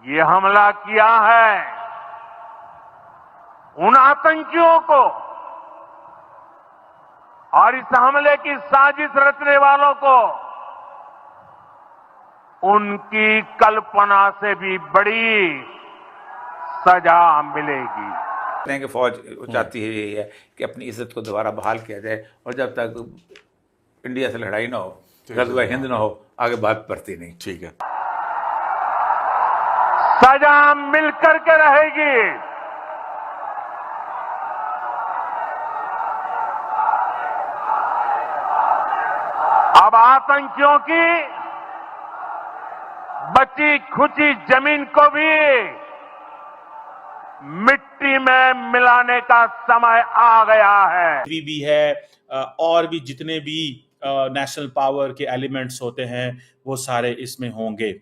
ये हमला किया है, उन आतंकियों को और इस हमले की साजिश रचने वालों को उनकी कल्पना से भी बड़ी सजा मिलेगी। कि फौज चाहती है यही है कि अपनी इज्जत को दोबारा बहाल किया जाए और जब तक इंडिया से लड़ाई ना हो, गज़वा हिंद ना हो, आगे बात बढ़ती नहीं। ठीक है, सजा मिलकर के रहेगी। अब आतंकियों की बची खुची जमीन को भी मिट्टी में मिलाने का समय आ गया है। भी है और भी जितने भी नेशनल पावर के एलिमेंट्स होते हैं वो सारे इसमें होंगे।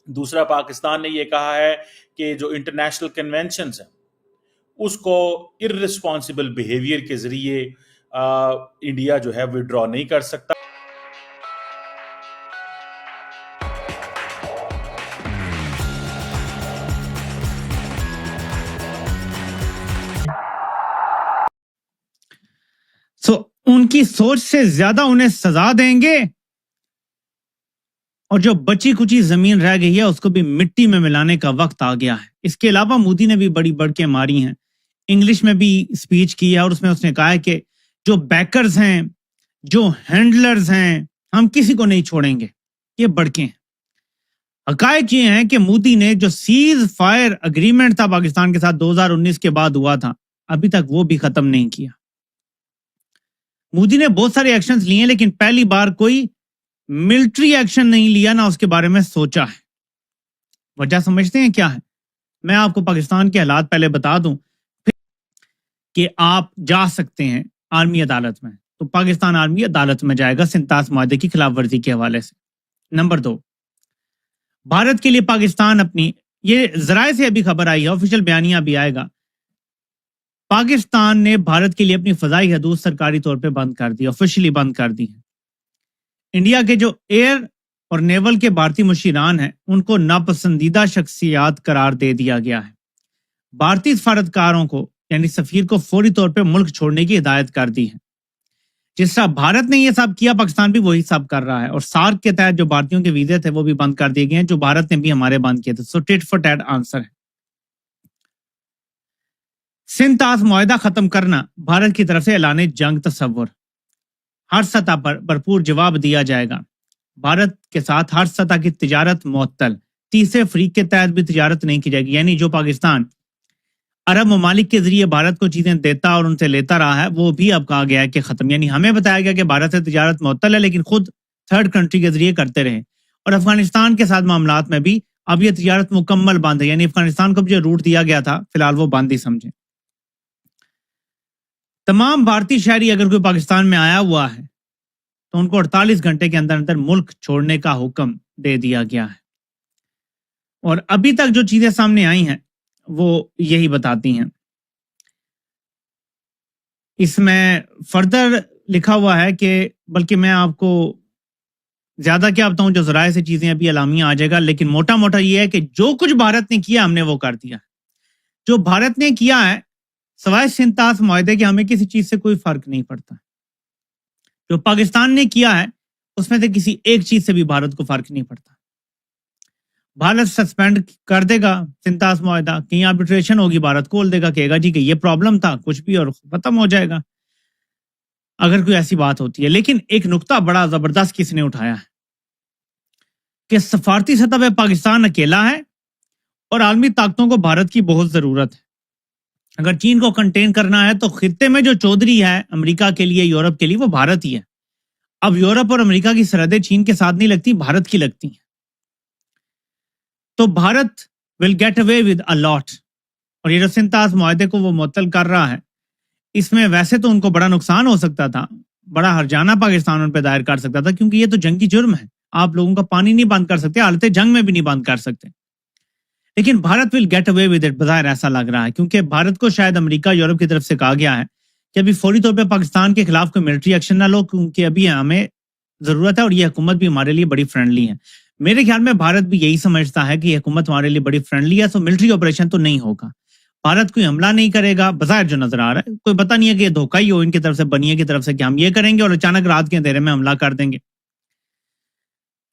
दूसरा, पाकिस्तान ने ये कहा है कि जो इंटरनेशनल कन्वेंशंस हैं उसको इररिस्पॉन्सिबल बिहेवियर के जरिए इंडिया जो है विड्रॉ नहीं कर सकता। उनकी सोच से ज्यादा उन्हें सजा देंगे और जो बची कुची जमीन रह गई है उसको भी मिट्टी में मिलाने का वक्त आ गया है। इसके अलावा मोदी ने भी बड़ी बढ़ के मारी हैं, इंग्लिश में भी स्पीच की है और उसमें उसने कहा है कि जो बैकर्स हैं, जो हैंडलर्स हैं, हम किसी को नहीं छोड़ेंगे। ये बढ़के हैं। हकायक ये है कि मोदी ने जो सीज फायर अग्रीमेंट था पाकिस्तान के साथ 2019 के बाद हुआ था, अभी तक वो भी खत्म नहीं किया। मोदी ने बहुत सारे एक्शंस लिए लेकिन पहली बार कोई मिलिट्री एक्शन नहीं लिया, ना उसके बारे में सोचा है। वजह समझते हैं क्या है? मैं आपको पाकिस्तान के हालात पहले बता दूं फिर कि आप जा सकते हैं आर्मी अदालत में। तो पाकिस्तान आर्मी अदालत में जाएगा सिंतास माहदे की खिलाफ वर्जी के हवाले से। नंबर 2, भारत के लिए पाकिस्तान अपनी, ये जराए से अभी खबर आई है, ऑफिशियल बयानिया भी आएगा, पाकिस्तान ने भारत के लिए अपनी फजाई हदूद सरकारी तौर पे बंद कर दी, ऑफिशियली बंद कर दी है। इंडिया के जो एयर और नेवल के भारतीय मुशीरान हैं उनको नापसंदीदा शख्सियात करार दे दिया गया है। भारतीय सफारतकारों को यानी सफीर को फौरी तौर पे मुल्क छोड़ने की हिदायत कर दी है। जिस तरह भारत ने यह सब किया, पाकिस्तान भी वही सब कर रहा है। और सार्क के तहत जो भारतीयों के वीजे थे वो भी बंद कर दिए गए हैं, जो भारत ने भी हमारे बंद किए थे। सो टिट फॉर टैट आंसर है। सिंतास मुआहदा खत्म करना भारत की तरफ से ऐलान जंग तस्वुर, हर सतह पर भरपूर जवाब दिया जाएगा। भारत के साथ हर सतह की तिजारत मुअत्तल, तीसरे फरीक के तहत भी तिजारत नहीं की जाएगी। यानी जो पाकिस्तान अरब ममालिक के जरिए भारत को चीजें देता और उनसे लेता रहा है वो भी अब कहा गया है कि खत्म। यानी हमें बताया गया कि भारत से तिजारत मुअत्तल है लेकिन खुद थर्ड कंट्री के जरिए करते रहे। और अफगानिस्तान के साथ मामलात में भी अब यह तिजारत मुकम्मल बंद है। यानी अफगानिस्तान को जो रूट दिया गया था फिलहाल वो बंद ही समझे। तमाम भारतीय शहरी अगर कोई पाकिस्तान में आया हुआ है तो उनको 48 घंटे के अंदर अंदर मुल्क छोड़ने का हुक्म दे दिया गया है। और अभी तक जो चीजें सामने आई हैं वो यही बताती हैं। इसमें फर्दर लिखा हुआ है कि, बल्कि मैं आपको ज्यादा क्या बताऊं, जो जराए से चीजें अभी अलामियां आ जाएगा, लेकिन मोटा मोटा ये है कि जो कुछ भारत ने किया हमने वो कर दिया। जो भारत ने किया है सवाए सिंतास मुआहदे के हमें किसी चीज से कोई फर्क नहीं पड़ता। जो पाकिस्तान ने किया है उसमें से किसी एक चीज से भी भारत को फर्क नहीं पड़ता। भारत सस्पेंड कर देगा सिंतास मुआहदा, कहीं आर्बिट्रेशन होगी, भारत खोल देगा, कहेगा जी कि ये प्रॉब्लम था कुछ भी और खत्म हो जाएगा अगर कोई ऐसी बात होती है। लेकिन एक नुक्ता बड़ा जबरदस्त किसने उठाया है कि सफारती सतह पर पाकिस्तान अकेला है और आलमी ताकतों को भारत की बहुत जरूरत है। अगर चीन को कंटेन करना है तो खित्ते में जो चौधरी है अमेरिका के लिए, यूरोप के लिए, वो भारत ही है। अब यूरोप और अमेरिका की सरहदें चीन के साथ नहीं लगती, भारत की लगती हैं। तो Bharat will get away with a lot. और ये जो सिंतास मुआहदे को वो मुअत्तल कर रहा है, इसमें वैसे तो उनको बड़ा नुकसान हो सकता था, बड़ा हर्जाना पाकिस्तान उन पर दायर कर सकता था, क्योंकि ये तो जंगी जुर्म है। आप लोगों का पानी नहीं बंद कर सकते, हालत जंग में भी नहीं बंद कर सकते। लेकिन Bharat will get away with it, बज़ाहिर ऐसा लग रहा है, क्योंकि भारत को शायद अमेरिका, यूरोप की तरफ से कहा गया है कि अभी फौरी तौर पे पाकिस्तान के खिलाफ कोई मिलिट्री एक्शन ना लो, क्योंकि अभी हमें जरूरत है और ये हुकूमत भी हमारे लिए बड़ी फ्रेंडली है। मेरे ख्याल में भारत भी यही समझता है कि हुकूमत हमारे लिए बड़ी फ्रेंडली है, तो मिलिट्री ऑपरेशन तो नहीं होगा। भारत कोई हमला नहीं करेगा, बज़ाहिर जो नजर आ रहा है, कोई पता नहीं है कि ये धोखा ही हो इनकी तरफ से, बनिए की तरफ से, कि हम ये करेंगे और अचानक रात के अंधेरे में हमला कर देंगे।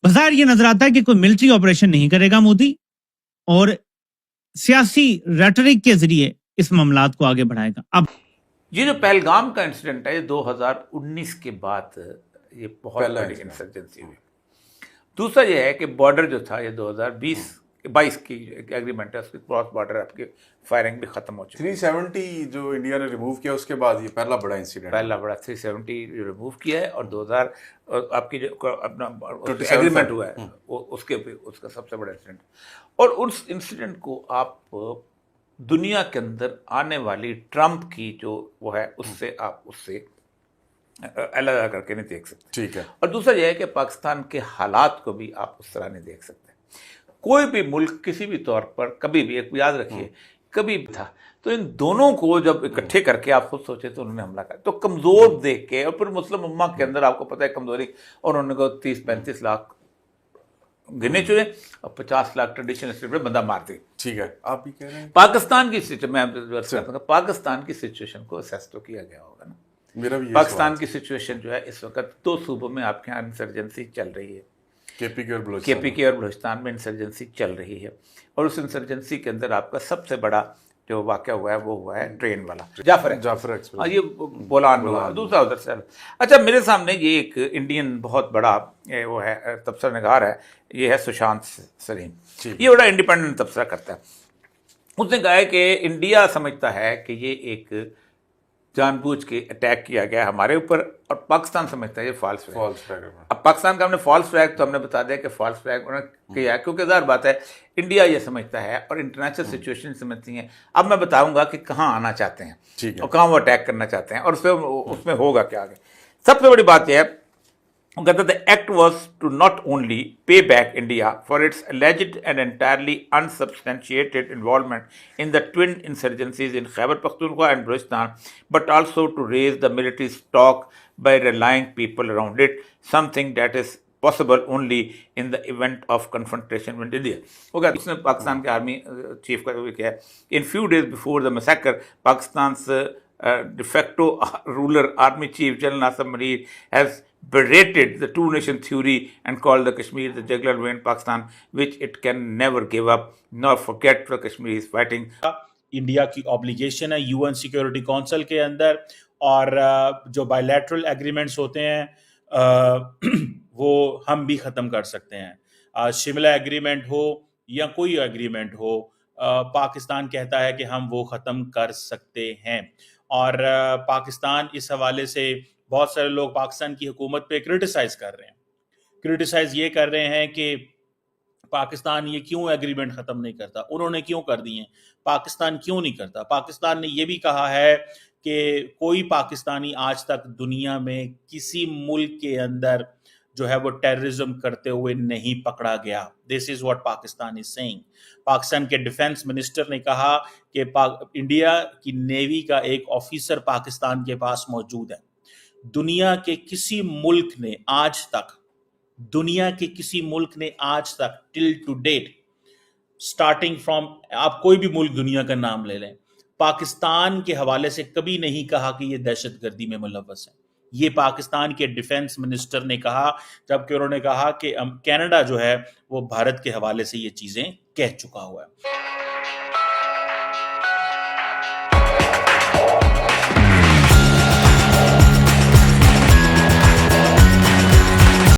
बज़ाहिर ये नजर आता है कि कोई मिलिट्री ऑपरेशन नहीं करेगा मोदी, और सियासी रेटरिक के जरिए इस मामलात को आगे बढ़ाएगा। अब ये जो पहलगाम का इंसिडेंट है, ये 2019 के बाद ये बहुत पहला बड़ी incident। इंसर्जेंसी हुई। दूसरा ये है कि बॉर्डर जो था, ये 2022 की एग्रीमेंट है, उसकी क्रॉस बॉर्डर आपकी फायरिंग भी खत्म हो चुकी है। 370 जो इंडिया ने रिमूव किया उसके बाद ये पहला बड़ा इंसिडेंट। पहला बड़ा 370 रिमूव किया है, और 2000 और आपकी जो अपना 27 एग्रीमेंट हुआ है वो उसका सबसे बड़ा इंसिडेंट। और उस इंसिडेंट को आप दुनिया के अंदर आने वाली ट्रंप की जो वो है उससे आप उससे अलग करके नहीं देख सकते। ठीक है। और दूसरा यह है कि पाकिस्तान के हालात को भी आप उस तरह नहीं देख सकते। कोई भी मुल्क किसी भी तौर पर कभी भी, एक याद रखिए, कभी भी था तो इन दोनों को जब इकट्ठे करके आप खुद सोचे तो उन्होंने हमला कर, तो कमजोर देख के, और फिर मुस्लिम उम्मा के अंदर आपको पता है कमजोरी, और उन्होंने को 30-35 लाख गिने चुने और 50 लाख ट्रेडिशनल स्टेट में बंदा मार दी। ठीक है, आप भी कह रहे हैं। पाकिस्तान की सिचुएशन, मैं आपको पाकिस्तान की सिचुएशन को असेस तो किया गया होगा ना। मेरा भी पाकिस्तान की सिचुएशन जो है इस वक्त 2 सूबों में आपके यहाँ इंसर्जेंसी चल रही है। केपी और बलूचिस्तान में इंसर्जेंसी चल रही है, और उस इंसर्जेंसी के अंदर आपका सबसे बड़ा जो वाक़या हुआ है वो हुआ है ट्रेन वाला जाफर एक्सप्रेस। हाँ, ये बोलान में हुआ, दूसरा उधर से। अच्छा, मेरे सामने ये एक इंडियन बहुत बड़ा वो है तबसरा निगार है, ये है सुशांत सरीन। ये बड़ा इंडिपेंडेंट तबसरा करता है। उसने कहा है कि इंडिया समझता है कि ये एक जानबूझ के अटैक किया गया हमारे ऊपर, और पाकिस्तान समझता है ये फॉल्स फ्लैग। अब पाकिस्तान का हमने फॉल्स फ्लैग तो हमने बता दिया कि फॉल्स फ्लैग उन्होंने किया है, क्योंकि ज़ाहिर बात है इंडिया ये समझता है और इंटरनेशनल सिचुएशन समझती हैं। अब मैं बताऊंगा कि कहाँ आना चाहते हैं और कहाँ वो अटैक करना चाहते हैं, और उसमें होगा क्या आगे। सबसे बड़ी बात यह है, the act was to not only pay back India for its alleged and entirely unsubstantiated involvement in the twin insurgencies in Khyber Pakhtunkhwa and Balochistan, but also to raise the military stock by rallying people around it, something that is possible only in the event of confrontation with India. Okay, उसने पाकिस्तान के army chief का भी किया है। In few days before the massacre, Pakistan's de facto ruler army chief General Nasser Marir has berated the two-nation theory and called the Kashmir the jugular vein Pakistan, which it can never give up nor forget for Kashmir is fighting. India की obligation है UN security council के अंदर, और जो bilateral agreements होते हैं वो हम भी ख़त्म कर सकते हैं। शिमला एग्रीमेंट हो या कोई एग्रीमेंट हो, पाकिस्तान कहता है कि हम वो ख़त्म कर सकते हैं। और पाकिस्तान इस हवाले से बहुत सारे लोग पाकिस्तान की हुकूमत पे क्रिटिसाइज ये कर रहे हैं कि पाकिस्तान ये क्यों एग्रीमेंट ख़त्म नहीं करता, उन्होंने क्यों कर दिए, पाकिस्तान क्यों नहीं करता। पाकिस्तान ने ये भी कहा है कि कोई पाकिस्तानी आज तक दुनिया में किसी मुल्क के अंदर जो है वो टेररिज्म करते हुए नहीं पकड़ा गया। This is what Pakistan is saying. Pakistan के डिफेंस मिनिस्टर ने कहा कि इंडिया की नेवी का एक ऑफिसर पाकिस्तान के पास मौजूद है। दुनिया के किसी मुल्क ने आज तक till to date, starting from, आप कोई भी मुल्क दुनिया का नाम ले लें, पाकिस्तान के हवाले से कभी नहीं कहा कि ये दहशतगर्दी में मुलव्वस है। ये पाकिस्तान के डिफेंस मिनिस्टर ने कहा, जबकि उन्होंने कहा कि कनाडा जो है वो भारत के हवाले से ये चीजें कह चुका हुआ है।